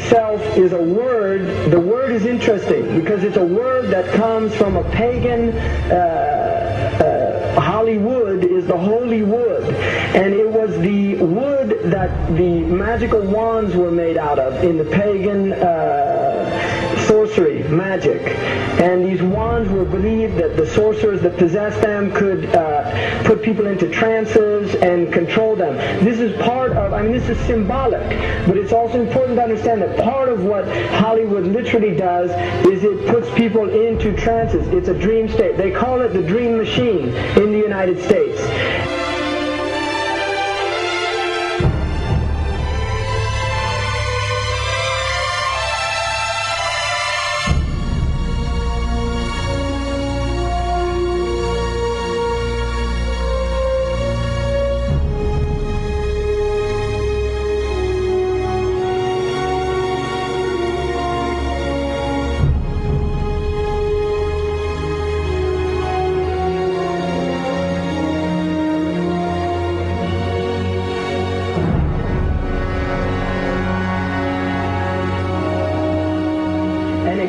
itself is a word. The word is interesting because it's a word that comes from a pagan. Hollywood is the holy wood, and it was the wood that the magical wands were made out of in the pagan sorcery, magic. And these wands were believed that the sorcerers that possessed them could put people into trances and control them. This is part of, this is symbolic, but it's also important to understand that part of what Hollywood literally does is it puts people into trances. It's a dream state. They call it the dream machine in the United States.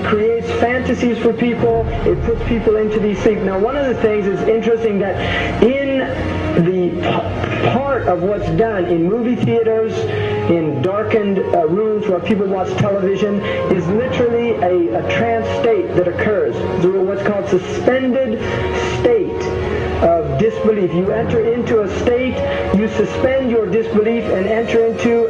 Creates fantasies for people. It puts people into these things. Now, one of the things is interesting that in the part of what's done in movie theaters, in darkened rooms where people watch television, is literally a trance state that occurs. What's called suspended state of disbelief. You enter into a state, you suspend your disbelief and enter into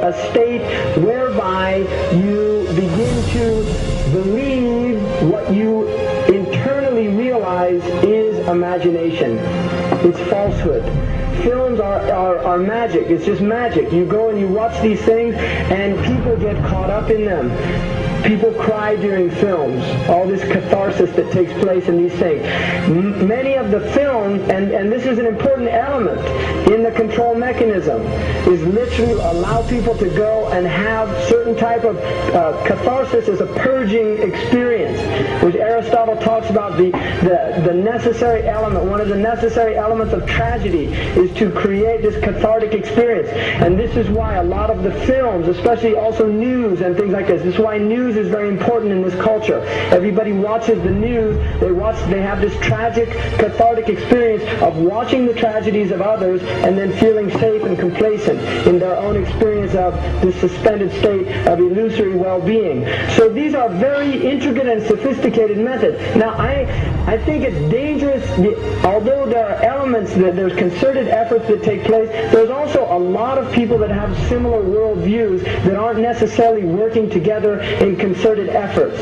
a state whereby you begin to believe what you internally realize is imagination. It's falsehood. Films are magic. It's just magic. You go and you watch these things and people get caught up in them. People cry during films, all this catharsis that takes place in these things. Many of the films, and this is an important element in the control mechanism, is literally allow people to go and have certain type of catharsis as a purging experience, which Aristotle talks about the necessary element. One of the necessary elements of tragedy is to create this cathartic experience. And this is why a lot of the films, especially also news and things like this is why news is very important in this culture. Everybody watches the news. They have this tragic, cathartic experience of watching the tragedies of others and then feeling safe and complacent in their own experience of this suspended state of illusory well-being. So these are very intricate and sophisticated methods. Now, I think it's dangerous, although there are elements, there's concerted efforts that take place, there's also a lot of people that have similar worldviews that aren't necessarily working together in concerted efforts.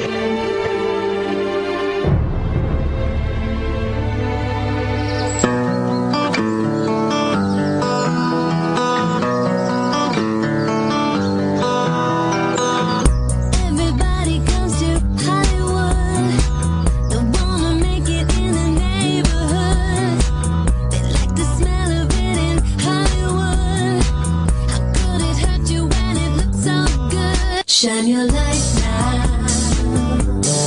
Shine your light now.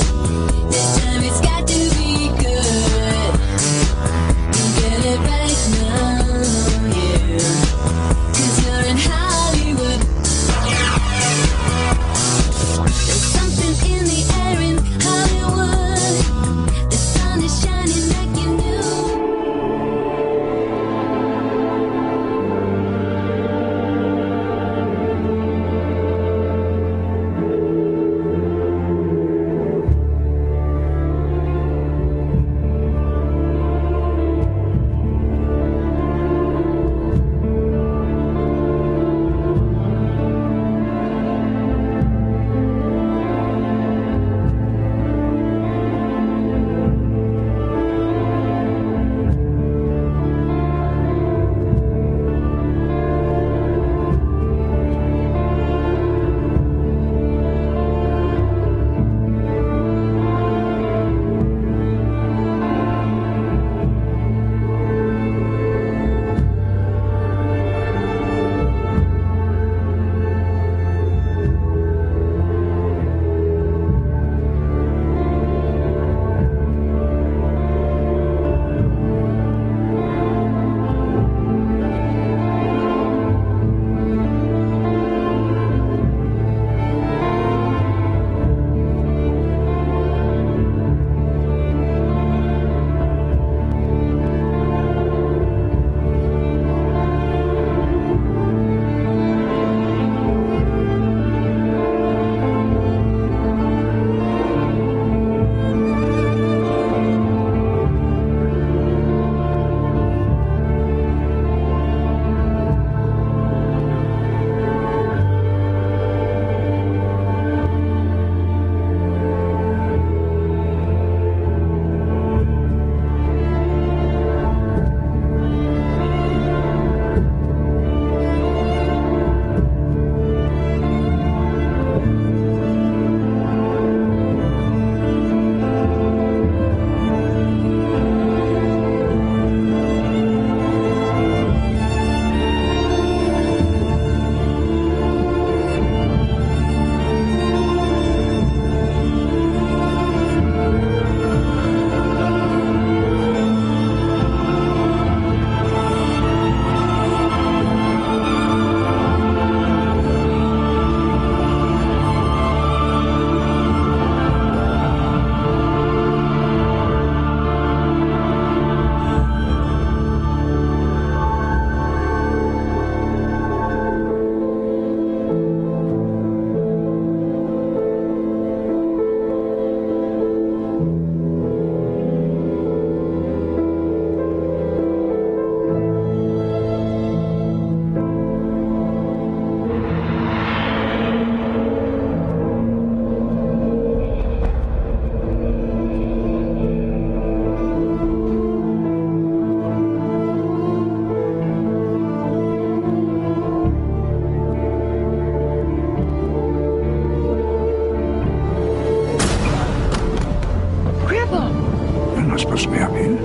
supposed to be up here.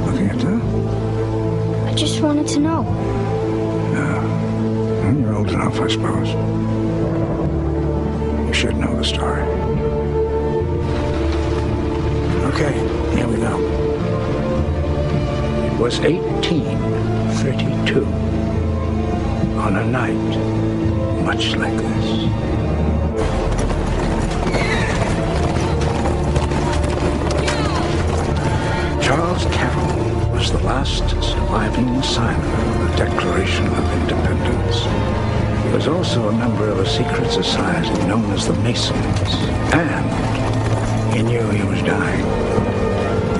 Looking at that? I just wanted to know. Well, you're old enough, I suppose. You should know the story. Okay, here we go. It was 1832. On a night much like this. Charles Carroll was the last surviving signer of the Declaration of Independence. He was also a member of a secret society known as the Masons, and he knew he was dying.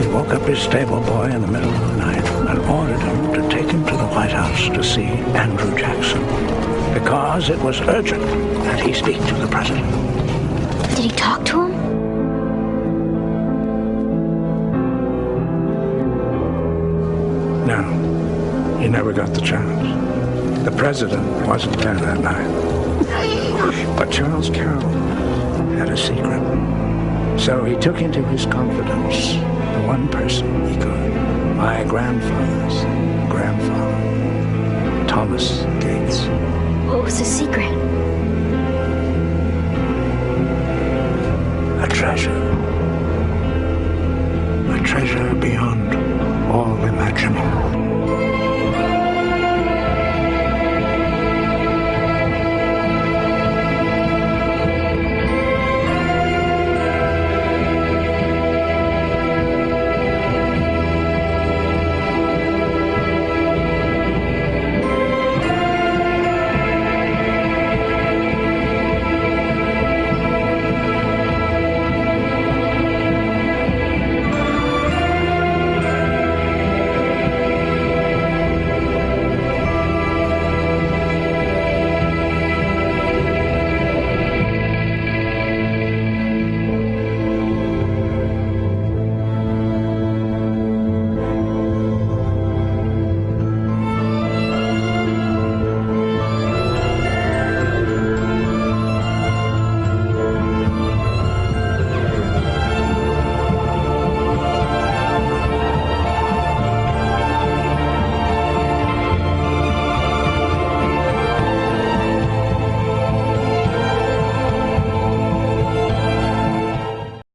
He woke up his stable boy in the middle of the night and ordered him to take him to the White House to see Andrew Jackson, because it was urgent that he speak to the president. Did he talk to him? No, he never got the chance. The president wasn't there that night. But Charles Carroll had a secret. So he took into his confidence the one person he could. My grandfather's grandfather, Thomas Gates. What was the secret? A treasure. A treasure beyond all imagining.